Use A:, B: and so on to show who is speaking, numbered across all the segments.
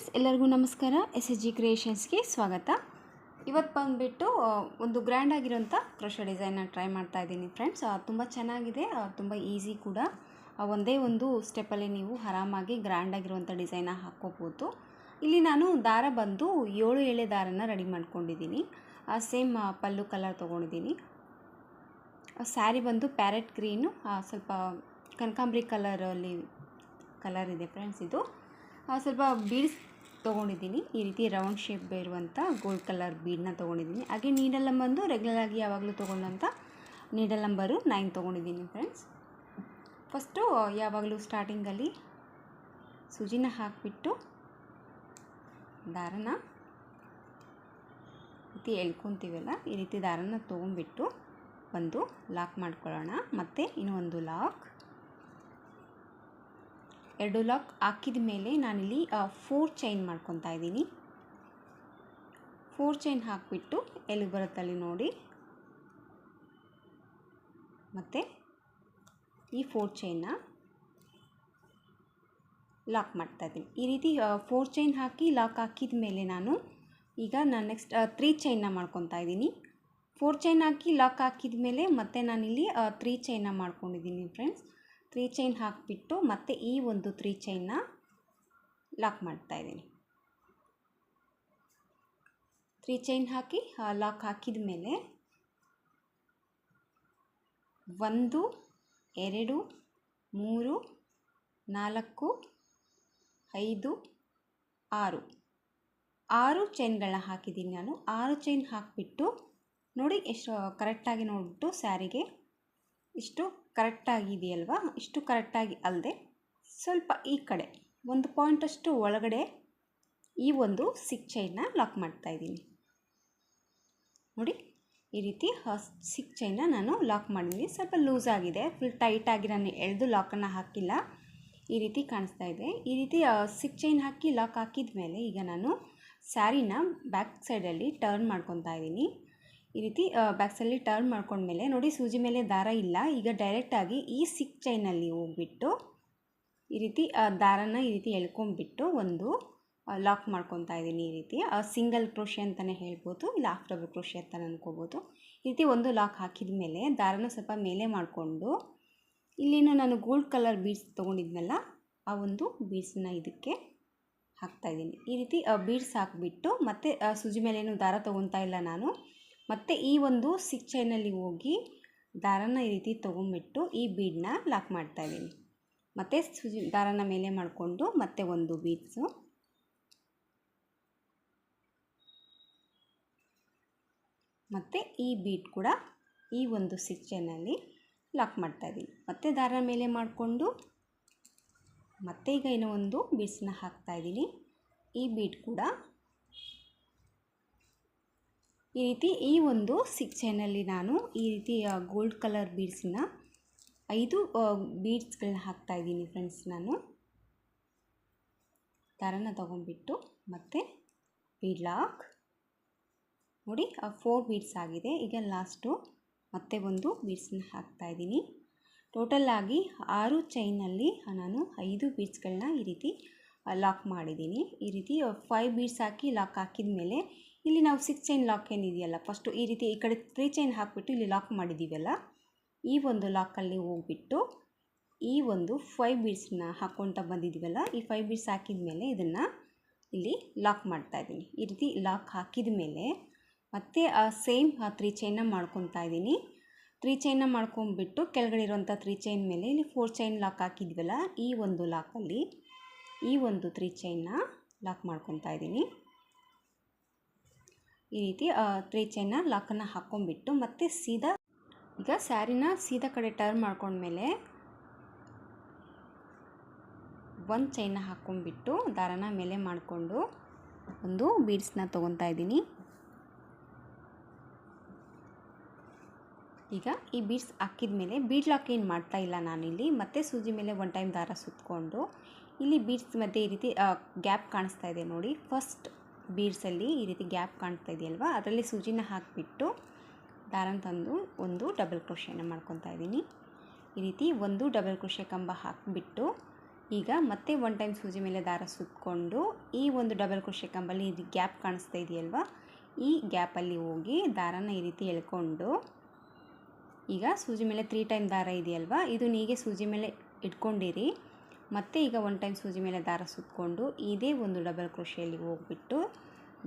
A: Friends, ಎಲ್ಲರಿಗೂ ನಮಸ್ಕಾರ. SSG ಕ್ರಿಯೇಷನ್ಸ್ಗೆ ಸ್ವಾಗತ. ಇವತ್ತು ಬಂದುಬಿಟ್ಟು ಒಂದು ಗ್ರ್ಯಾಂಡ್ ಆಗಿರೋಂಥ ಕ್ರೋಶೆ ಡಿಸೈನ್ನ ಟ್ರೈ ಮಾಡ್ತಾ ಇದ್ದೀನಿ ಫ್ರೆಂಡ್ಸ್. ತುಂಬ ಚೆನ್ನಾಗಿದೆ, ತುಂಬ ಈಸಿ ಕೂಡ. ಒಂದೇ ಒಂದು ಸ್ಟೆಪ್ಪಲ್ಲಿ ನೀವು ಆರಾಮಾಗಿ ಗ್ರ್ಯಾಂಡ್ ಆಗಿರುವಂಥ ಡಿಸೈನ ಹಾಕ್ಕೋಬೋದು. ಇಲ್ಲಿ ನಾನು ದಾರ ಬಂದು 7 ಎಳೆ ದಾರನ ರೆಡಿ ಮಾಡ್ಕೊಂಡಿದ್ದೀನಿ. ಸೇಮ್ ಪಲ್ಲು ಕಲರ್ ತೊಗೊಂಡಿದ್ದೀನಿ. ಸ್ಯಾರಿ ಬಂದು ಪ್ಯಾರೆಟ್ ಗ್ರೀನು, ಸ್ವಲ್ಪ ಕನಕಾಂಬರಿ ಕಲರ್ ಇದೆ ಫ್ರೆಂಡ್ಸ್. ಇದು ಸ್ವಲ್ಪ ಬೀಡ್ಸ್ ತೊಗೊಂಡಿದ್ದೀನಿ. ಈ ರೀತಿ ರೌಂಡ್ ಶೇಪ್ ಇರುವಂಥ ಗೋಲ್ಡ್ ಕಲರ್ ಬೀಡನ್ನ ತೊಗೊಂಡಿದ್ದೀನಿ. ಹಾಗೆ ನೀಡಲ್ ಬಂದು ರೆಗ್ಯುಲರ್ ಆಗಿ ಯಾವಾಗಲೂ ತೊಗೊಂಡಂಥ ನೀಡಲ್ ನಂಬರು 9 ತೊಗೊಂಡಿದ್ದೀನಿ ಫ್ರೆಂಡ್ಸ್. ಫಸ್ಟು ಯಾವಾಗಲೂ ಸ್ಟಾರ್ಟಿಂಗಲ್ಲಿ ಸೂಜಿನ ಹಾಕಿಬಿಟ್ಟು ದಾರನ ರೀತಿ ಎಳ್ಕೊತೀವಲ್ಲ, ಈ ರೀತಿ ದಾರನ ತೊಗೊಂಡ್ಬಿಟ್ಟು ಒಂದು ಲಾಕ್ ಮಾಡ್ಕೊಳ್ಳೋಣ. ಮತ್ತು ಇನ್ನೂ ಒಂದು ಲಾಕ್, 2 ಲಾಕ್ ಹಾಕಿದ ಮೇಲೆ ನಾನಿಲ್ಲಿ 4 ಚೈನ್ ಮಾಡ್ಕೊತಾ ಇದ್ದೀನಿ. 4 ಚೈನ್ ಹಾಕಿಬಿಟ್ಟು ಎಲ್ಲಿ ಬರುತ್ತಲ್ಲಿ ನೋಡಿ, ಮತ್ತು ಈ 4 ಚೈನ್ನ ಲಾಕ್ ಮಾಡ್ತಾಯಿದ್ದೀನಿ. ಈ ರೀತಿ 4 ಚೈನ್ ಹಾಕಿ ಲಾಕ್ ಹಾಕಿದ ಮೇಲೆ ನಾನು ನೆಕ್ಸ್ಟ್ 3 ಚೈನ್ನ ಮಾಡ್ಕೊತಾ ಇದ್ದೀನಿ. 4 ಚೈನ್ ಹಾಕಿ ಲಾಕ್ ಹಾಕಿದ ಮೇಲೆ ಮತ್ತೆ ನಾನಿಲ್ಲಿ 3 ಚೈನ್ನ ಮಾಡ್ಕೊಂಡಿದ್ದೀನಿ ಫ್ರೆಂಡ್ಸ್. 3 ಚೈನ್ ಹಾಕಿಬಿಟ್ಟು ಮತ್ತೆ ಈ ಒಂದು 3 ಚೈನ್ನ ಲಾಕ್ ಮಾಡ್ತಾಯಿದ್ದೀನಿ. 3 ಚೈನ್ ಹಾಕಿ ಲಾಕ್ ಹಾಕಿದ ಮೇಲೆ 1 2 3 4 5 6 ಚೈನ್ಗಳನ್ನ ಹಾಕಿದ್ದೀನಿ ನಾನು. 6 ಚೈನ್ ಹಾಕಿಬಿಟ್ಟು ನೋಡಿ ಎಷ್ಟು ಕರೆಕ್ಟಾಗಿ ನೋಡಿಬಿಟ್ಟು ಸ್ಯಾರಿಗೆ ಇಷ್ಟು ಕರೆಕ್ಟಾಗಿದೆಯಲ್ವಾ, ಇಷ್ಟು ಕರೆಕ್ಟಾಗಿ ಅಲ್ಲದೆ ಸ್ವಲ್ಪ ಈ ಕಡೆ 1 ಪಾಯಿಂಟಷ್ಟು ಒಳಗಡೆ ಈ ಒಂದು 6 ಚೈನ್ನ ಲಾಕ್ ಮಾಡ್ತಾಯಿದ್ದೀನಿ. ನೋಡಿ ಈ ರೀತಿ 6 ಚೈನ್ನ ನಾನು ಲಾಕ್ ಮಾಡಿದ್ದೀನಿ. ಸ್ವಲ್ಪ ಲೂಸ್ ಆಗಿದೆ, ಫುಲ್ ಟೈಟಾಗಿ ನಾನು ಎಳೆದು ಲಾಕನ್ನು ಹಾಕಿಲ್ಲ. ಈ ರೀತಿ ಕಾಣಿಸ್ತಾ ಇದೆ. ಈ ರೀತಿ 6 ಚೈನ್ ಹಾಕಿ ಲಾಕ್ ಹಾಕಿದ ಮೇಲೆ ಈಗ ನಾನು ಸ್ಯಾರಿನ ಬ್ಯಾಕ್ ಸೈಡಲ್ಲಿ ಟರ್ನ್ ಮಾಡ್ಕೊತಾ ಇದ್ದೀನಿ. ಈ ರೀತಿ ಬ್ಯಾಕ್ ಸೈಡಲ್ಲಿ ಟರ್ನ್ ಮಾಡ್ಕೊಂಡ್ಮೇಲೆ ನೋಡಿ ಸೂಜಿ ಮೇಲೆ ದಾರ ಇಲ್ಲ. ಈಗ ಡೈರೆಕ್ಟಾಗಿ ಈ 6 ಚೈನಲ್ಲಿ ಹೋಗ್ಬಿಟ್ಟು ಈ ರೀತಿ ದಾರನ ಈ ರೀತಿ ಎಳ್ಕೊಂಡ್ಬಿಟ್ಟು ಒಂದು ಲಾಕ್ ಮಾಡ್ಕೊತಾ ಇದ್ದೀನಿ. ಈ ರೀತಿ ಸಿಂಗಲ್ ಕ್ರೋಶೆ ಅಂತಲೇ ಹೇಳ್ಬೋದು, ಇಲ್ಲ ಹಾಫ್ ಡಬಲ್ ಕ್ರೋಶೆ ಅಂತ ಅನ್ಕೋಬೋದು. ಈ ರೀತಿ ಒಂದು ಲಾಕ್ ಹಾಕಿದ ಮೇಲೆ ದಾರನ ಸ್ವಲ್ಪ ಮೇಲೆ ಮಾಡಿಕೊಂಡು ಇಲ್ಲಿನೂ ನಾನು ಗೋಲ್ಡ್ ಕಲರ್ ಬೀಡ್ಸ್ ತೊಗೊಂಡಿದ್ನಲ್ಲ, ಆ ಒಂದು ಬೀಡ್ಸನ್ನ ಇದಕ್ಕೆ ಹಾಕ್ತಾಯಿದ್ದೀನಿ. ಈ ರೀತಿ ಬೀಡ್ಸ್ ಹಾಕಿಬಿಟ್ಟು ಮತ್ತೆ ಸೂಜಿ ಮೇಲೇನು ದಾರ ತೊಗೊತಾ ಇಲ್ಲ ನಾನು. ಮತ್ತು ಈ ಒಂದು 6 ಚೈನಲ್ಲಿ ಹೋಗಿ ದಾರನ ಈ ರೀತಿ ತೊಗೊಂಬಿಟ್ಟು ಈ ಬೀಡನ್ನ ಲಾಕ್ ಮಾಡ್ತಾಯಿದ್ದೀನಿ. ಮತ್ತು ಸೂಜಿ ದಾರನ ಮೇಲೆ ಮಾಡಿಕೊಂಡು ಮತ್ತೆ ಒಂದು ಬೀಡ್ಸು, ಮತ್ತು ಈ ಬೀಡ್ ಕೂಡ ಈ ಒಂದು 6 ಚೈನಲ್ಲಿ ಲಾಕ್ ಮಾಡ್ತಾಯಿದ್ದೀನಿ. ಮತ್ತು ದಾರ ಮೇಲೆ ಮಾಡಿಕೊಂಡು ಮತ್ತೆ ಈಗ ಇನ್ನೂ ಒಂದು ಬೀಡ್ಸನ್ನ ಹಾಕ್ತಾಯಿದ್ದೀನಿ. ಈ ಬೀಡ್ ಕೂಡ ಈ ರೀತಿ ಈ ಒಂದು 6 ಚೈನಲ್ಲಿ ನಾನು ಈ ರೀತಿ ಗೋಲ್ಡ್ ಕಲರ್ ಬೀಡ್ಸನ್ನ 5 ಬೀಡ್ಸ್ಗಳನ್ನ ಹಾಕ್ತಾಯಿದ್ದೀನಿ ಫ್ರೆಂಡ್ಸ್. ನಾನು ದಾರನ ತೊಗೊಂಡ್ಬಿಟ್ಟು ಮತ್ತೆ ಬೀಡ್ ಲಾಕ್ ನೋಡಿ 4 ಬೀಡ್ಸ್ ಆಗಿದೆ. ಈಗ ಲಾಸ್ಟು ಮತ್ತೆ ಒಂದು ಬೀಡ್ಸನ್ನ ಹಾಕ್ತಾಯಿದ್ದೀನಿ. ಟೋಟಲ್ಲಾಗಿ 6 ಚೈನಲ್ಲಿ ನಾನು 5 ಬೀಡ್ಸ್ಗಳನ್ನ ಈ ರೀತಿ ಲಾಕ್ ಮಾಡಿದ್ದೀನಿ. ಈ ರೀತಿ 5 ಬೀಡ್ಸ್ ಹಾಕಿ ಲಾಕ್ ಹಾಕಿದ ಮೇಲೆ ಇಲ್ಲಿ ನಾವು 6 ಚೈನ್ ಲಾಕ್ ಏನಿದೆಯಲ್ಲ, ಫಸ್ಟು ಈ ರೀತಿ ಈ ಕಡೆ 3 ಚೈನ್ ಹಾಕಿಬಿಟ್ಟು ಇಲ್ಲಿ ಲಾಕ್ ಮಾಡಿದ್ದೀವಲ್ಲ, ಈ ಒಂದು ಲಾಕಲ್ಲಿ ಹೋಗ್ಬಿಟ್ಟು ಈ ಒಂದು 5 ಬೀಡ್ಸನ್ನ ಹಾಕ್ಕೊತ ಬಂದಿದ್ದೀವಲ್ಲ, ಈ 5 ಬೀಡ್ಸ್ ಹಾಕಿದ ಮೇಲೆ ಇದನ್ನು ಇಲ್ಲಿ ಲಾಕ್ ಮಾಡ್ತಾಯಿದ್ದೀನಿ. ಈ ರೀತಿ ಲಾಕ್ ಹಾಕಿದ ಮೇಲೆ ಮತ್ತೆ ಸೇಮ್ 3 ಚೈನ್ನ ಮಾಡ್ಕೊತಾ ಇದ್ದೀನಿ. 3 ಚೈನ್ನ ಮಾಡ್ಕೊಂಬಿಟ್ಟು ಕೆಳಗಡೆ ಇರುವಂಥ 3 ಚೈನ್ ಮೇಲೆ ಇಲ್ಲಿ 4 ಚೈನ್ ಲಾಕ್ ಹಾಕಿದ್ವಲ್ಲ, ಈ ಒಂದು ಲಾಕಲ್ಲಿ ಈ ಒಂದು 3 ಚೈನ್ನ ಲಾಕ್ ಮಾಡ್ಕೊತಾ ಇದ್ದೀನಿ. ಈ ರೀತಿ 3 ಚೈನ್ನ ಲಾಕನ್ನು ಹಾಕ್ಕೊಂಬಿಟ್ಟು ಮತ್ತೆ ಸೀದಾ ಈಗ ಸ್ಯಾರಿನ ಸೀದಾ ಕಡೆ ಟರ್ನ್ ಮಾಡ್ಕೊಂಡ್ಮೇಲೆ 1 ಚೈನ್ನ ಹಾಕ್ಕೊಂಬಿಟ್ಟು ದಾರನ ಮೇಲೆ ಮಾಡಿಕೊಂಡು ಒಂದು ಬೀಡ್ಸ್ನ ತೊಗೊತಾ ಇದ್ದೀನಿ. ಈಗ ಈ ಬೀಡ್ಸ್ ಹಾಕಿದ ಮೇಲೆ ಬೀಡ್ ಲಾಕ್ ಏನು ಮಾಡ್ತಾ ಇಲ್ಲ ನಾನಿಲ್ಲಿ. ಮತ್ತೆ ಸೂಜಿ ಮೇಲೆ 1 ಟೈಮ್ ದಾರ ಸುತ್ತಕೊಂಡು ಇಲ್ಲಿ ಬೀಡ್ಸ್ ಮಧ್ಯೆ ಈ ರೀತಿ ಗ್ಯಾಪ್ ಕಾಣಿಸ್ತಾ ಇದೆ ನೋಡಿ. ಫಸ್ಟ್ ಬೀಡ್ಸಲ್ಲಿ ಈ ರೀತಿ ಗ್ಯಾಪ್ ಕಾಣ್ತಾ ಇದೆಯಲ್ವಾ, ಅದರಲ್ಲಿ ಸೂಜಿನ ಹಾಕಿಬಿಟ್ಟು ದಾರನ ತಂದು ಒಂದು ಡಬಲ್ ಕ್ರೋಶೆನ ಮಾಡ್ಕೊತಾ ಇದ್ದೀನಿ. ಈ ರೀತಿ ಒಂದು ಡಬಲ್ ಕ್ರೋಶೆ ಕಂಬ ಹಾಕಿಬಿಟ್ಟು ಈಗ ಮತ್ತೆ ಒನ್ ಟೈಮ್ ಸೂಜಿ ಮೇಲೆ ದಾರ ಸುತ್ತಕೊಂಡು ಈ ಒಂದು ಡಬಲ್ ಕ್ರೋಶೆ ಕಂಬಲ್ಲಿ ಇದು ಗ್ಯಾಪ್ ಕಾಣಿಸ್ತಾ ಇದೆಯಲ್ವಾ, ಈ ಗ್ಯಾಪಲ್ಲಿ ಹೋಗಿ ದಾರನ ಈ ರೀತಿ ಎಳ್ಕೊಂಡು ಈಗ ಸೂಜಿ ಮೇಲೆ 3 ಟೈಮ್ ದಾರ ಇದೆಯಲ್ವಾ, ಇದು ನೀಗೆ ಸೂಜಿ ಮೇಲೆ ಇಟ್ಕೊಂಡಿರಿ. ಮತ್ತು ಈಗ ಒನ್ ಟೈಮ್ ಸೂಜಿ ಮೇಲೆ ದಾರ ಸುತ್ತಕೊಂಡು ಇದೇ ಒಂದು ಡಬಲ್ ಕ್ರೋಶೆಯಲ್ಲಿ ಹೋಗ್ಬಿಟ್ಟು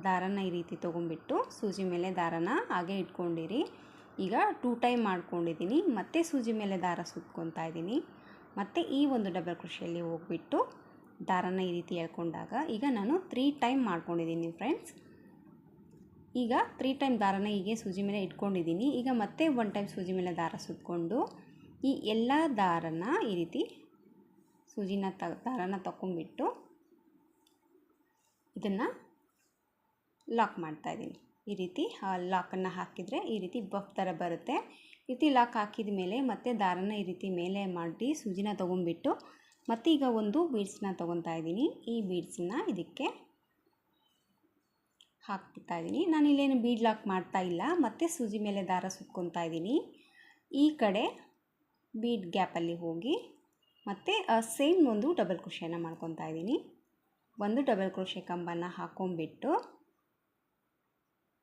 A: ದಾರನ ಈ ರೀತಿ ತೊಗೊಂಬಿಟ್ಟು ಸೂಜಿ ಮೇಲೆ ದಾರನ ಹಾಗೆ ಇಟ್ಕೊಂಡಿರಿ. ಈಗ 2 ಟೈಮ್ ಮಾಡ್ಕೊಂಡಿದ್ದೀನಿ, ಮತ್ತೆ ಸೂಜಿ ಮೇಲೆ ದಾರ ಸುತ್ಕೊತಾ ಇದ್ದೀನಿ. ಮತ್ತು ಈ ಒಂದು ಡಬಲ್ ಕ್ರೋಶೆಯಲ್ಲಿ ಹೋಗ್ಬಿಟ್ಟು ದಾರನ ಈ ರೀತಿ ಎಳ್ಕೊಂಡಾಗ ಈಗ ನಾನು 3 ಟೈಮ್ ಮಾಡ್ಕೊಂಡಿದ್ದೀನಿ ಫ್ರೆಂಡ್ಸ್. ಈಗ 3 ಟೈಮ್ ದಾರನ ಹೀಗೆ ಸೂಜಿ ಮೇಲೆ ಇಟ್ಕೊಂಡಿದ್ದೀನಿ. ಈಗ ಮತ್ತೆ ಒನ್ ಟೈಮ್ ಸೂಜಿ ಮೇಲೆ ದಾರ ಸುತ್ತಕೊಂಡು ಈ ಎಲ್ಲ ದಾರನ ಈ ರೀತಿ ದಾರನ ತಗೊಂಬಿಟ್ಟು ಇದನ್ನು ಲಾಕ್ ಮಾಡ್ತಾಯಿದ್ದೀನಿ. ಈ ರೀತಿ ಲಾಕನ್ನು ಹಾಕಿದರೆ ಈ ರೀತಿ ಬಫ್ ಥರ ಬರುತ್ತೆ. ಈ ರೀತಿ ಲಾಕ್ ಹಾಕಿದ ಮೇಲೆ ಮತ್ತೆ ದಾರನ ಈ ರೀತಿ ಮೇಲೆ ಮಾಡಿ ಸೂಜಿನ ತೊಗೊಂಬಿಟ್ಟು ಮತ್ತು ಈಗ ಒಂದು ಬೀಡ್ಸನ್ನ ತೊಗೊತಾ ಇದ್ದೀನಿ. ಈ ಬೀಡ್ಸನ್ನ ಇದಕ್ಕೆ ಹಾಕ್ಬಿಡ್ತಾ ಇದ್ದೀನಿ. ನಾನು ಇಲ್ಲೇನು ಬೀಡ್ ಲಾಕ್ ಮಾಡ್ತಾ ಇಲ್ಲ, ಮತ್ತು ಸೂಜಿ ಮೇಲೆ ದಾರ ಸುತ್ಕೊತಾ ಇದ್ದೀನಿ. ಈ ಕಡೆ ಬೀಡ್ ಗ್ಯಾಪಲ್ಲಿ ಹೋಗಿ ಮತ್ತು ಸೇಮ್ ಒಂದು ಡಬಲ್ ಕ್ರೋಶೆನ ಮಾಡ್ಕೊತಾ ಇದ್ದೀನಿ. ಒಂದು ಡಬಲ್ ಕ್ರೋಶೆ ಕಂಬನ ಹಾಕ್ಕೊಂಬಿಟ್ಟು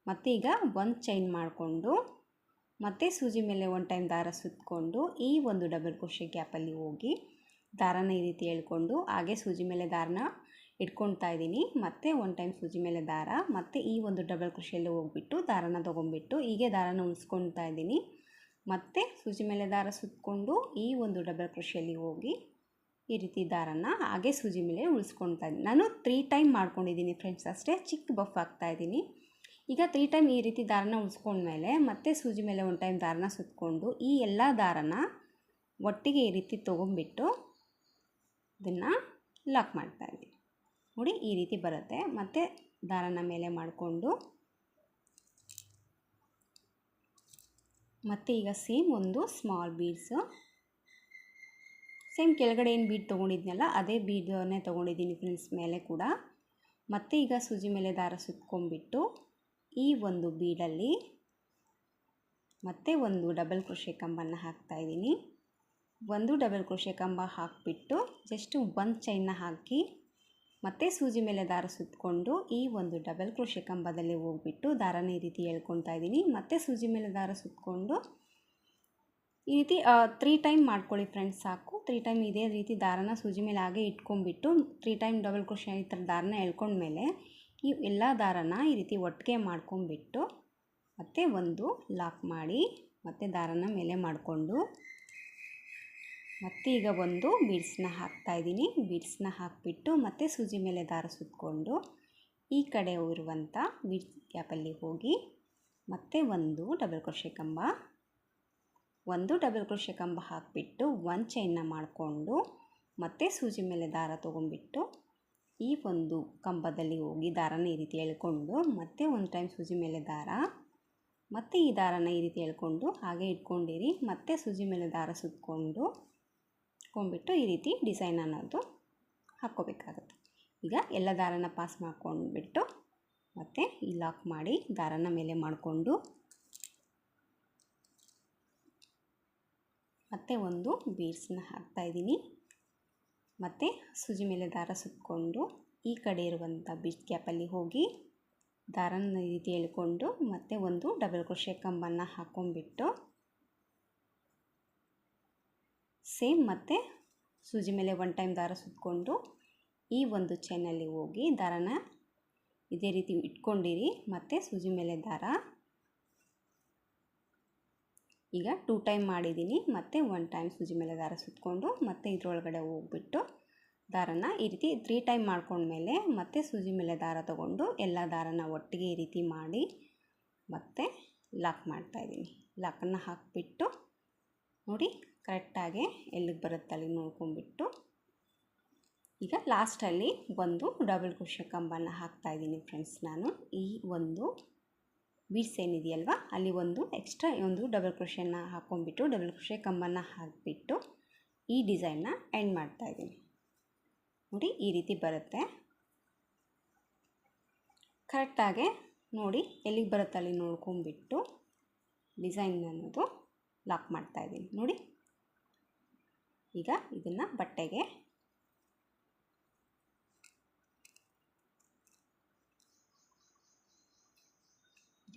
A: ಮತ್ತು ಈಗ ಒಂದು ಚೈನ್ ಮಾಡಿಕೊಂಡು ಮತ್ತು ಸೂಜಿ ಮೇಲೆ ಒನ್ ಟೈಮ್ ದಾರ ಸುತ್ತಕೊಂಡು ಈ ಒಂದು ಡಬಲ್ ಕ್ರೋಶೆ ಗ್ಯಾಪಲ್ಲಿ ಹೋಗಿ ದಾರನ ಈ ರೀತಿ ಎಳ್ಕೊಂಡು ಹಾಗೆ ಸೂಜಿ ಮೇಲೆ ದಾರನ ಇಟ್ಕೊಳ್ತಾ ಇದ್ದೀನಿ. ಮತ್ತು ಒನ್ ಟೈಮ್ ಸೂಜಿ ಮೇಲೆ ದಾರ ಮತ್ತು ಈ ಒಂದು ಡಬಲ್ ಕ್ರೋಶೆಯಲ್ಲಿ ಹೋಗ್ಬಿಟ್ಟು ದಾರನ ತೊಗೊಂಬಿಟ್ಟು ಹೀಗೆ ದಾರನ ಉಳಿಸ್ಕೊಳ್ತಾ ಇದ್ದೀನಿ. ಮತ್ತು ಸೂಜಿ ಮೇಲೆ ದಾರ ಸುತ್ತಕೊಂಡು ಈ ಒಂದು ಡಬಲ್ ಕ್ರೋಶೆಯಲ್ಲಿ ಹೋಗಿ ಈ ರೀತಿ ದಾರನ ಹಾಗೆ ಸೂಜಿ ಮೇಲೆ ಉಳಿಸ್ಕೊಳ್ತಾ ಇದ್ದೀನಿ. ನಾನು 3 ಟೈಮ್ ಮಾಡ್ಕೊಂಡಿದ್ದೀನಿ ಫ್ರೆಂಡ್ಸ್, ಅಷ್ಟೇ ಚಿಕ್ಕ ಬಫ್ ಆಗ್ತಾಯಿದ್ದೀನಿ. ಈಗ 3 ಟೈಮ್ ಈ ರೀತಿ ದಾರನ ಉಳಿಸ್ಕೊಂಡ್ಮೇಲೆ ಮತ್ತೆ ಸೂಜಿ ಮೇಲೆ ಒನ್ ಟೈಮ್ ದಾರನ ಸುತ್ತಕೊಂಡು ಈ ಎಲ್ಲ ದಾರನ ಒಟ್ಟಿಗೆ ಈ ರೀತಿ ತೊಗೊಂಬಿಟ್ಟು ಇದನ್ನು ಲಾಕ್ ಮಾಡ್ತಾಯಿದ್ದೀನಿ. ನೋಡಿ ಈ ರೀತಿ ಬರುತ್ತೆ. ಮತ್ತು ದಾರನ ಮೇಲೆ ಮಾಡಿಕೊಂಡು ಮತ್ತು ಈಗ ಸೇಮ್ ಒಂದು ಸ್ಮಾಲ್ ಬೀಡ್ಸು, ಸೇಮ್ ಕೆಳಗಡೆ ಏನು ಬೀಡ್ ತೊಗೊಂಡಿದ್ನಲ್ಲ ಅದೇ ಬೀಡನ್ನೇ ತೊಗೊಂಡಿದ್ದೀನಿ ಫ್ರೆಂಡ್ಸ್ ಮೇಲೆ ಕೂಡ. ಮತ್ತು ಈಗ ಸೂಜಿ ಮೇಲೆ ದಾರ ಸುತ್ಕೊಂಡ್ಬಿಟ್ಟು ಈ ಒಂದು ಬೀಡಲ್ಲಿ ಮತ್ತೆ ಒಂದು ಡಬಲ್ ಕ್ರೋಶೆ ಕಂಬನ ಹಾಕ್ತಾಯಿದ್ದೀನಿ. ಒಂದು ಡಬಲ್ ಕ್ರೋಶೆ ಕಂಬ ಹಾಕಿಬಿಟ್ಟು ಜಸ್ಟ್ ಒಂದು ಚೈನ್ನ ಹಾಕಿ ಮತ್ತು ಸೂಜಿ ಮೇಲೆ ದಾರ ಸುತ್ತಕೊಂಡು ಈ ಒಂದು ಡಬಲ್ ಕ್ರೋಶೆ ಕಂಬದಲ್ಲಿ ಹೋಗ್ಬಿಟ್ಟು ದಾರನ ಈ ರೀತಿ ಎಳ್ಕೊತಾ ಇದ್ದೀನಿ. ಮತ್ತು ಸೂಜಿ ಮೇಲೆ ದಾರ ಸುತ್ತಕೊಂಡು ಈ ರೀತಿ 3 ಟೈಮ್ ಮಾಡ್ಕೊಳ್ಳಿ ಫ್ರೆಂಡ್ಸ್, ಸಾಕು. 3 ಟೈಮ್ ಇದೇ ರೀತಿ ದಾರನ ಸೂಜಿ ಮೇಲೆ ಹಾಗೆ ಇಟ್ಕೊಂಡ್ಬಿಟ್ಟು 3 ಟೈಮ್ ಡಬಲ್ ಕ್ರೋಶೆ ಈ ಥರ ದಾರನ ಎಳ್ಕೊಂಡ್ಮೇಲೆ ಈ ಎಲ್ಲ ದಾರನ ಈ ರೀತಿ ಒಟ್ಟಿಗೆ ಮಾಡ್ಕೊಂಡ್ಬಿಟ್ಟು ಮತ್ತು ಒಂದು ಲಾಕ್ ಮಾಡಿ ಮತ್ತು ದಾರನ ಮೇಲೆ ಮಾಡಿಕೊಂಡು ಮತ್ತು ಈಗ ಒಂದು ಬೀಡ್ಸನ್ನ ಹಾಕ್ತಾಯಿದ್ದೀನಿ. ಬೀಡ್ಸನ್ನ ಹಾಕಿಬಿಟ್ಟು ಮತ್ತು ಸೂಜಿ ಮೇಲೆ ದಾರ ಸುತ್ತಕೊಂಡು ಈ ಕಡೆ ಇರುವಂಥ ಬೀಡ್ಸ್ ಗ್ಯಾಪಲ್ಲಿ ಹೋಗಿ ಮತ್ತು ಒಂದು ಡಬಲ್ ಕ್ರೋಶೆ ಕಂಬ ಹಾಕಿಬಿಟ್ಟು ಒಂದು ಚೈನ್ನ ಮಾಡಿಕೊಂಡು ಮತ್ತು ಸೂಜಿ ಮೇಲೆ ದಾರ ತೊಗೊಂಡ್ಬಿಟ್ಟು ಈ ಒಂದು ಕಂಬದಲ್ಲಿ ಹೋಗಿ ದಾರನ ಈ ರೀತಿ ಎಳ್ಕೊಂಡು ಮತ್ತು ಒಂದು ಟೈಮ್ ಸೂಜಿ ಮೇಲೆ ದಾರ ಮತ್ತು ಈ ದಾರನ ಈ ರೀತಿ ಎಳ್ಕೊಂಡು ಹಾಗೆ ಇಟ್ಕೊಂಡಿರಿ. ಮತ್ತು ಸೂಜಿ ಮೇಲೆ ದಾರ ಸುತ್ಕೊಂಡ್ಬಿಟ್ಟು ಈ ರೀತಿ ಡಿಸೈನ್ ಅನ್ನೋದು ಹಾಕ್ಕೋಬೇಕಾಗುತ್ತೆ. ಈಗ ಎಲ್ಲ ದಾರನ ಪಾಸ್ ಮಾಡ್ಕೊಂಡ್ಬಿಟ್ಟು ಮತ್ತು ಈ ಲಾಕ್ ಮಾಡಿ ದಾರನ ಮೇಲೆ ಮಾಡಿಕೊಂಡು ಮತ್ತು ಒಂದು ಬೀಡ್ಸನ್ನ ಹಾಕ್ತಾಯಿದ್ದೀನಿ. ಮತ್ತು ಸೂಜಿ ಮೇಲೆ ದಾರ ಸುತ್ತಕೊಂಡು ಈ ಕಡೆ ಇರುವಂಥ ಬೀಡ್ಸ್ ಗ್ಯಾಪಲ್ಲಿ ಹೋಗಿ ದಾರನ ಈ ರೀತಿ ಎಳ್ಕೊಂಡು ಮತ್ತು ಒಂದು ಡಬಲ್ ಕ್ರೋಶೆ ಕಂಬನ ಹಾಕ್ಕೊಂಡ್ಬಿಟ್ಟು ಸೇಮ್ ಮತ್ತು ಸೂಜಿ ಮೇಲೆ ಒನ್ ಟೈಮ್ ದಾರ ಸುತ್ತಕೊಂಡು ಈ ಒಂದು ಚೈನಲ್ಲಿ ಹೋಗಿ ದಾರನ ಇದೇ ರೀತಿ ಇಟ್ಕೊಂಡಿರಿ. ಮತ್ತು ಸೂಜಿ ಮೇಲೆ ದಾರ ಈಗ 2 ಟೈಮ್ ಮಾಡಿದ್ದೀನಿ. ಮತ್ತು 1 ಟೈಮ್ ಸೂಜಿ ಮೇಲೆ ದಾರ ಸುತ್ತಕೊಂಡು ಮತ್ತು ಇದರೊಳಗಡೆ ಹೋಗ್ಬಿಟ್ಟು ದಾರನ ಈ ರೀತಿ 3 ಟೈಮ್ ಮಾಡ್ಕೊಂಡ್ಮೇಲೆ ಮತ್ತೆ ಸೂಜಿ ಮೇಲೆ ದಾರ ತೊಗೊಂಡು ಎಲ್ಲ ದಾರನ ಒಟ್ಟಿಗೆ ಈ ರೀತಿ ಮಾಡಿ ಮತ್ತು ಲಾಕ್ ಮಾಡ್ತಾಯಿದ್ದೀನಿ. ಲಾಕನ್ನು ಹಾಕಿಬಿಟ್ಟು ನೋಡಿ ಕರೆಕ್ಟಾಗಿ ಎಲ್ಲಿಗೆ ಬರುತ್ತೆ ಅಲ್ಲಿ ನೋಡ್ಕೊಂಡ್ಬಿಟ್ಟು ಈಗ ಲಾಸ್ಟಲ್ಲಿ ಒಂದು ಡಬಲ್ ಕ್ರೋಶೆ ಕಂಬನ ಹಾಕ್ತಾಯಿದ್ದೀನಿ ಫ್ರೆಂಡ್ಸ್. ನಾನು ಈ ಒಂದು ಬೀಡ್ಸ್ ಏನಿದೆಯಲ್ವ ಅಲ್ಲಿ ಒಂದು ಎಕ್ಸ್ಟ್ರಾ ಒಂದು ಡಬಲ್ ಕ್ರೋಶೆನ ಹಾಕ್ಕೊಂಡ್ಬಿಟ್ಟು ಡಬಲ್ ಕ್ರೋಶೆ ಕಂಬನ ಹಾಕಿಬಿಟ್ಟು ಈ ಡಿಸೈನ್ನ ಎಂಡ್ ಮಾಡ್ತಾಯಿದ್ದೀನಿ. ನೋಡಿ ಈ ರೀತಿ ಬರುತ್ತೆ. ಕರೆಕ್ಟಾಗಿ ನೋಡಿ ಎಲ್ಲಿಗೆ ಬರುತ್ತೆ ಅಲ್ಲಿ ನೋಡ್ಕೊಂಡ್ಬಿಟ್ಟು ಡಿಸೈನ್ ಅನ್ನೋದು ಲಾಕ್ ಮಾಡ್ತಾಯಿದ್ದೀನಿ. ನೋಡಿ ಈಗ ಇದನ್ನು ಬಟ್ಟೆಗೆ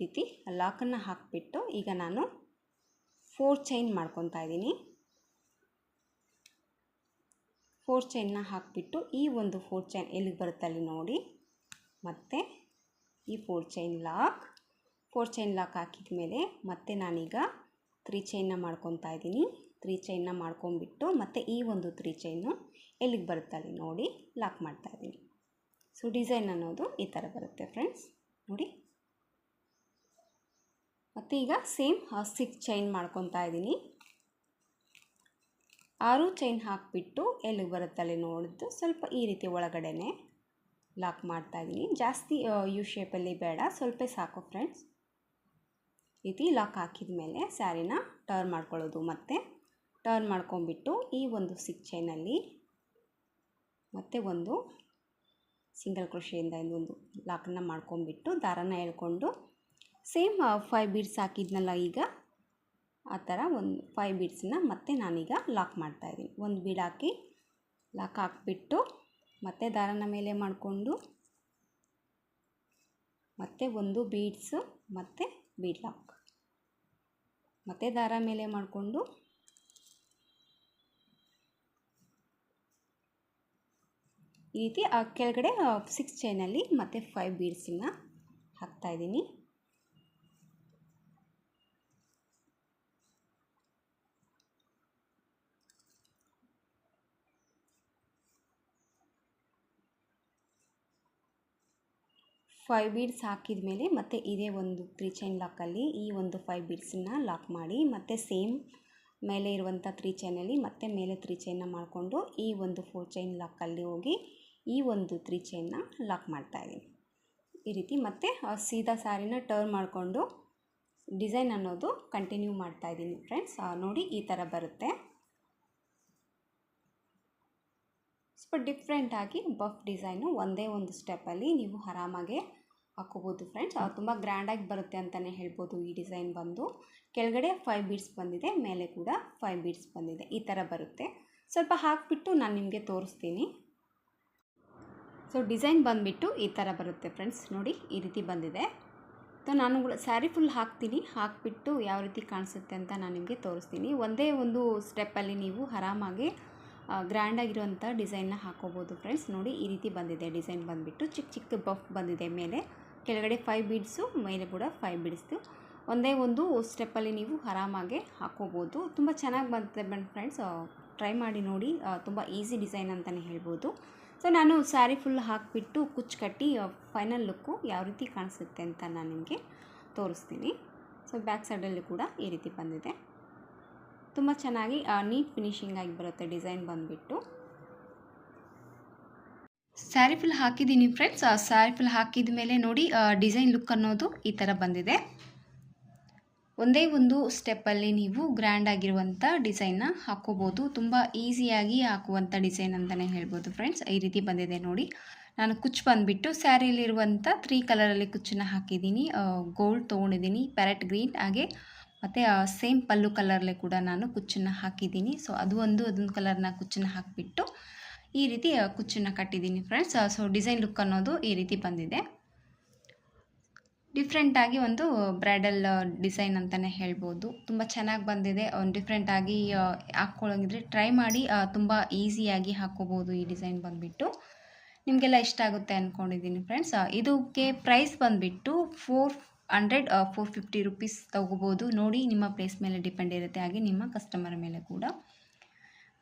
A: ರೀತಿ ಲಾಕನ್ನು ಹಾಕಿಬಿಟ್ಟು ಈಗ ನಾನು 4 ಚೈನ್ ಮಾಡ್ಕೊತಾ ಇದ್ದೀನಿ. 4 ಚೈನ್ನ ಹಾಕಿಬಿಟ್ಟು ಈ ಒಂದು 4 ಚೈನ್ ಎಲ್ಲಿಗೆ ಬರುತ್ತೆ ಅಲ್ಲಿ ನೋಡಿ, ಮತ್ತು ಈ 4 ಚೈನ್ ಲಾಕ್ ಹಾಕಿದ ಮೇಲೆ ಮತ್ತೆ ನಾನೀಗ 3 ಚೈನ್ನ ಮಾಡ್ಕೊತಾ ಇದ್ದೀನಿ. 3 ಚೈನ್ನ ಮಾಡ್ಕೊಂಬಿಟ್ಟು ಮತ್ತು ಈ ಒಂದು 3 ಚೈನು ಎಲ್ಲಿಗೆ ಬರುತ್ತೆ ಅಲ್ಲಿ ನೋಡಿ ಲಾಕ್ ಮಾಡ್ತಾ ಇದ್ದೀನಿ. ಸೊ ಡಿಸೈನ್ ಅನ್ನೋದು ಈ ಥರ ಬರುತ್ತೆ ಫ್ರೆಂಡ್ಸ್ ನೋಡಿ. ಮತ್ತು ಈಗ ಸೇಮ್ 6 ಚೈನ್ ಮಾಡ್ಕೊತಾ ಇದ್ದೀನಿ. 6 ಚೈನ್ ಹಾಕಿಬಿಟ್ಟು ಎಲ್ಲಿಗೆ ಬರುತ್ತೆ ಅಲ್ಲಿ ನೋಡಿದ್ದು ಸ್ವಲ್ಪ ಈ ರೀತಿ ಒಳಗಡೆನೆ ಲಾಕ್ ಮಾಡ್ತಾ ಇದ್ದೀನಿ. ಜಾಸ್ತಿ ಯು ಶೇಪಲ್ಲಿ ಬೇಡ, ಸ್ವಲ್ಪ ಸಾಕು ಫ್ರೆಂಡ್ಸ್. ಈ ರೀತಿ ಲಾಕ್ ಹಾಕಿದ ಮೇಲೆ ಸ್ಯಾರಿನ ಟರ್ನ್ ಮಾಡ್ಕೊಳ್ಳೋದು. ಮತ್ತು ಟರ್ನ್ ಮಾಡ್ಕೊಂಬಿಟ್ಟು ಈ ಒಂದು 6 ಚೈನಲ್ಲಿ ಮತ್ತೆ ಒಂದು ಸಿಂಗಲ್ ಕ್ರೋಶೆಯಿಂದ ಇನ್ನೊಂದು ಲಾಕನ್ನು ಮಾಡ್ಕೊಂಬಿಟ್ಟು ದಾರನ ಎಳ್ಕೊಂಡು ಸೇಮ್ 5 ಬೀಡ್ಸ್ ಹಾಕಿದ್ನಲ್ಲ ಈಗ ಆ ಥರ ಒಂದು 5 ಬೀಡ್ಸನ್ನ ಮತ್ತೆ ನಾನೀಗ ಲಾಕ್ ಮಾಡ್ತಾಯಿದ್ದೀನಿ. ಒಂದು ಬೀಡ್ ಹಾಕಿ ಲಾಕ್ ಹಾಕಿಬಿಟ್ಟು ಮತ್ತೆ ದಾರನ ಮೇಲೆ ಮಾಡಿಕೊಂಡು ಮತ್ತೆ ಒಂದು ಬೀಡ್ಸು ಮತ್ತು ಬೀಡ್ ಲಾಕ್, ಮತ್ತು ದಾರ ಮೇಲೆ ಮಾಡಿಕೊಂಡು ಈ ರೀತಿ ಕೆಳಗಡೆ 6 ಚೈನಲ್ಲಿ ಮತ್ತೆ 5 ಬೀಡ್ಸನ್ನು ಹಾಕ್ತಾಯಿದ್ದೀನಿ. ಫೈವ್ ಬೀಡ್ಸ್ ಹಾಕಿದ ಮೇಲೆ ಮತ್ತೆ ಇದೇ ಒಂದು 3 ಚೈನ್ ಲಾಕಲ್ಲಿ ಈ ಒಂದು 5 ಬೀಡ್ಸನ್ನು ಲಾಕ್ ಮಾಡಿ ಮತ್ತು ಸೇಮ್ ಮೇಲೆ ಇರುವಂಥ 3 ಚೈನಲ್ಲಿ ಮತ್ತೆ ಮೇಲೆ 3 ಚೈನ್ನ ಮಾಡಿಕೊಂಡು ಈ ಒಂದು 4 ಚೈನ್ ಲಾಕಲ್ಲಿ ಹೋಗಿ ಈ ಒಂದು 3 ಚೈನ್ನ ಲಾಕ್ ಮಾಡ್ತಾಯಿದ್ದೀನಿ. ಈ ರೀತಿ ಮತ್ತೆ ಸೀದಾ ಸ್ಯಾರಿನ ಟರ್ನ್ ಮಾಡಿಕೊಂಡು ಡಿಸೈನ್ ಅನ್ನೋದು ಕಂಟಿನ್ಯೂ ಮಾಡ್ತಾಯಿದ್ದೀನಿ ಫ್ರೆಂಡ್ಸ್. ನೋಡಿ ಈ ಥರ ಬರುತ್ತೆ. ಸ್ವಲ್ಪ ಡಿಫ್ರೆಂಟಾಗಿ ಬಫ್ ಡಿಸೈನು ಒಂದೇ ಒಂದು ಸ್ಟೆಪ್ಪಲ್ಲಿ ನೀವು ಆರಾಮಾಗೆ ಹಾಕೋಬೋದು ಫ್ರೆಂಡ್ಸ್. ತುಂಬ ಗ್ರ್ಯಾಂಡಾಗಿ ಬರುತ್ತೆ ಅಂತಲೇ ಹೇಳ್ಬೋದು. ಈ ಡಿಸೈನ್ ಬಂದು ಕೆಳಗಡೆ 5 ಬೀಡ್ಸ್ ಬಂದಿದೆ, ಮೇಲೆ ಕೂಡ 5 ಬೀಡ್ಸ್ ಬಂದಿದೆ. ಈ ಥರ ಬರುತ್ತೆ. ಸ್ವಲ್ಪ ಹಾಕಿಬಿಟ್ಟು ನಾನು ನಿಮಗೆ ತೋರಿಸ್ತೀನಿ. ಸೊ ಡಿಸೈನ್ ಬಂದುಬಿಟ್ಟು ಈ ಥರ ಬರುತ್ತೆ ಫ್ರೆಂಡ್ಸ್. ನೋಡಿ ಈ ರೀತಿ ಬಂದಿದೆ. ಸೊ ನಾನು ಸ್ಯಾರಿ ಫುಲ್ ಹಾಕಿಬಿಟ್ಟು ಯಾವ ರೀತಿ ಕಾಣಿಸುತ್ತೆ ಅಂತ ನಾನು ನಿಮಗೆ ತೋರಿಸ್ತೀನಿ. ಒಂದೇ ಒಂದು ಸ್ಟೆಪ್ಪಲ್ಲಿ ನೀವು ಆರಾಮಾಗಿ ಗ್ರ್ಯಾಂಡಾಗಿರುವಂಥ ಡಿಸೈನ್ನ ಹಾಕೋಬೋದು ಫ್ರೆಂಡ್ಸ್. ನೋಡಿ ಈ ರೀತಿ ಬಂದಿದೆ. ಡಿಸೈನ್ ಬಂದುಬಿಟ್ಟು ಚಿಕ್ಕ ಚಿಕ್ಕ ಬಫ್ ಬಂದಿದೆ. ಮೇಲೆ ಕೆಳಗಡೆ 5 ಬೀಡ್ಸು, ಮೇಲೆ ಕೂಡ 5 ಬೀಡ್ಸ್ದು ಒಂದೇ ಒಂದು ಸ್ಟೆಪ್ಪಲ್ಲಿ ನೀವು ಆರಾಮಾಗಿ ಹಾಕೋಬೋದು. ತುಂಬ ಚೆನ್ನಾಗಿ ಬಂದಿದೆ ಫ್ರೆಂಡ್ಸ್. ಟ್ರೈ ಮಾಡಿ ನೋಡಿ. ತುಂಬ ಈಸಿ ಡಿಸೈನ್ ಅಂತಲೇ ಹೇಳ್ಬೋದು. ಸೊ ನಾನು ಸ್ಯಾರಿ ಫುಲ್ ಹಾಕಿಬಿಟ್ಟು ಕುಚ್ಚು ಕಟ್ಟಿ ಫೈನಲ್ ಲುಕ್ಕು ಯಾವ ರೀತಿ ಕಾಣಿಸುತ್ತೆ ಅಂತ ನಾನು ನಿಮಗೆ ತೋರಿಸ್ತೀನಿ. ಸೊ ಬ್ಯಾಕ್ ಸೈಡಲ್ಲಿ ಕೂಡ ಈ ರೀತಿ ಬಂದಿದೆ. ತುಂಬ ಚೆನ್ನಾಗಿ ನೀಟ್ ಫಿನಿಶಿಂಗ್ ಆಗಿ ಬರುತ್ತೆ ಡಿಸೈನ್ ಬಂದುಬಿಟ್ಟು. ಸ್ಯಾರಿ ಫುಲ್ ಹಾಕಿದ್ದೀನಿ ಫ್ರೆಂಡ್ಸ್. ಸ್ಯಾರಿ ಫುಲ್ ಹಾಕಿದ ಮೇಲೆ ನೋಡಿ ಡಿಸೈನ್ ಲುಕ್ ಅನ್ನೋದು ಈ ಥರ ಬಂದಿದೆ. ಒಂದೇ ಒಂದು ಸ್ಟೆಪ್ಪಲ್ಲಿ ನೀವು ಗ್ರ್ಯಾಂಡ್ ಆಗಿರುವಂಥ ಡಿಸೈನ್ನ ಹಾಕೋಬೋದು. ತುಂಬ ಈಸಿಯಾಗಿ ಹಾಕುವಂಥ ಡಿಸೈನ್ ಅಂತಲೇ ಹೇಳ್ಬೋದು ಫ್ರೆಂಡ್ಸ್. ಈ ರೀತಿ ಬಂದಿದೆ ನೋಡಿ. ನಾನು ಕುಚ್ಚು ಬಂದುಬಿಟ್ಟು ಸ್ಯಾರಿಯಲ್ಲಿರುವಂಥ 3 ಕಲರಲ್ಲಿ ಕುಚ್ಚನ್ನು ಹಾಕಿದ್ದೀನಿ. ಗೋಲ್ಡ್ ತೊಗೊಂಡಿದ್ದೀನಿ, ಪ್ಯಾರೆಟ್ ಗ್ರೀನ್, ಹಾಗೆ ಮತ್ತು ಸೇಮ್ ಪಲ್ಲು ಕಲರ್ಲೆ ಕೂಡ ನಾನು ಕುಚ್ಚನ್ನು ಹಾಕಿದ್ದೀನಿ. ಸೊ ಅದೊಂದು ಕಲರ್ನ ಕುಚ್ಚನ್ನು ಹಾಕಿಬಿಟ್ಟು ಈ ರೀತಿ ಕುಚ್ಚನ್ನು ಕಟ್ಟಿದ್ದೀನಿ ಫ್ರೆಂಡ್ಸ್. ಸೊ ಡಿಸೈನ್ ಲುಕ್ ಅನ್ನೋದು ಈ ರೀತಿ ಬಂದಿದೆ. ಡಿಫ್ರೆಂಟಾಗಿ ಒಂದು ಬ್ರೈಡಲ್ ಡಿಸೈನ್ ಅಂತಲೇ ಹೇಳ್ಬೋದು. ತುಂಬ ಚೆನ್ನಾಗಿ ಬಂದಿದೆ. ಒಂದು ಡಿಫ್ರೆಂಟಾಗಿ ಹಾಕ್ಕೊಳ್ಳೋಂಗಿದ್ರೆ ಟ್ರೈ ಮಾಡಿ. ತುಂಬ ಈಸಿಯಾಗಿ ಹಾಕ್ಕೋಬೋದು ಈ ಡಿಸೈನ್ ಬಂದುಬಿಟ್ಟು. ನಿಮಗೆಲ್ಲ ಇಷ್ಟ ಆಗುತ್ತೆ ಅಂದ್ಕೊಂಡಿದ್ದೀನಿ ಫ್ರೆಂಡ್ಸ್. ಇದಕ್ಕೆ ಪ್ರೈಸ್ ಬಂದುಬಿಟ್ಟು 450 ರುಪೀಸ್ ತೊಗೋಬೋದು. ನೋಡಿ ನಿಮ್ಮ ಪ್ಲೇಸ್ ಮೇಲೆ ಡಿಪೆಂಡ್ ಇರುತ್ತೆ, ಹಾಗೆ ನಿಮ್ಮ ಕಸ್ಟಮರ್ ಮೇಲೆ ಕೂಡ.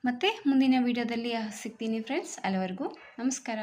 A: ಮತ್ತು ಮುಂದಿನ ವೀಡಿಯೋದಲ್ಲಿ ಸಿಗ್ತೀನಿ ಫ್ರೆಂಡ್ಸ್. ಅಲ್ಲಿವರೆಗೂ ನಮಸ್ಕಾರ.